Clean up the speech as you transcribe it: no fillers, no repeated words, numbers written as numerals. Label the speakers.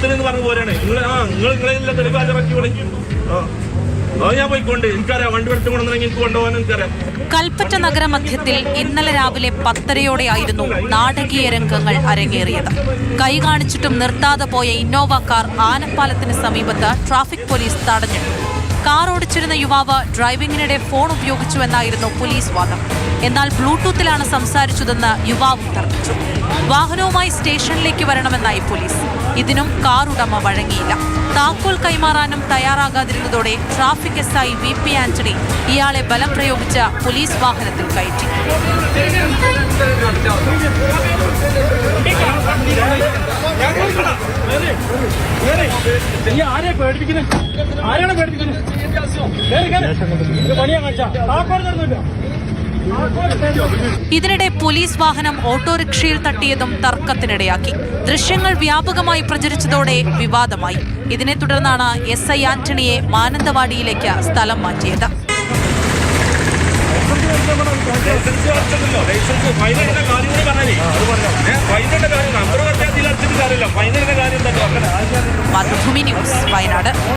Speaker 1: എടുത്തതെന്ന് പറഞ്ഞ പോലെയാണ്. നിങ്ങളെല്ലാം തെളിവ് ഹാജരാക്കിയോളി. ഞാൻ പോയിക്കൊണ്ട് എനിക്കറിയാം വണ്ടി എടുത്ത് കൊണ്ടുവന്നെങ്കിൽ എനിക്ക് കൊണ്ടുപോകാൻ എനിക്കറിയാം.
Speaker 2: കൽപ്പറ്റ നഗരമധ്യത്തിൽ ഇന്നലെ രാവിലെ 10:30യോടെയായിരുന്നു നാടകീയ രംഗങ്ങൾ അരങ്ങേറിയത്. കൈ കാണിച്ചിട്ടും നിർത്താതെ പോയ ഇന്നോവ കാർ ആനപ്പാലത്തിന് സമീപത്ത് ട്രാഫിക് പോലീസ് തടഞ്ഞു. കാർ ഓടിച്ചിരുന്ന യുവാവ് ഡ്രൈവിംഗിനിടെ ഫോൺ ഉപയോഗിച്ചുവെന്നായിരുന്നു പോലീസ് വാദം. എന്നാൽ ബ്ലൂടൂത്തിലാണ് സംസാരിച്ചതെന്ന് യുവാവും തർക്കിച്ചു. വാഹനവുമായി സ്റ്റേഷനിലേക്ക് വരണമെന്നായി പോലീസ്. ഇതിനും കാർ ഉടമ വഴങ്ങിയില്ല. താക്കോൽ കൈമാറാനും തയ്യാറാകാതിരുന്നതോടെ ട്രാഫിക് SI VP ആന്റണി ഇയാളെ ബലം പ്രയോഗിച്ച പോലീസ് വാഹനത്തിൽ കയറ്റി. ഇതിനിടെ പോലീസ് വാഹനം ഓട്ടോറിക്ഷയിൽ തട്ടിയതും തർക്കത്തിനിടയാക്കി. ദൃശ്യങ്ങൾ വ്യാപകമായി പ്രചരിച്ചതോടെ വിവാദമായി. ഇതിനെ തുടർന്നാണ് SI ആന്റണിയെ മാനന്തവാടിയിലേക്ക് സ്ഥലം മാറ്റിയത്. മാതൃഭൂമി ന്യൂസ്, വയനാട്.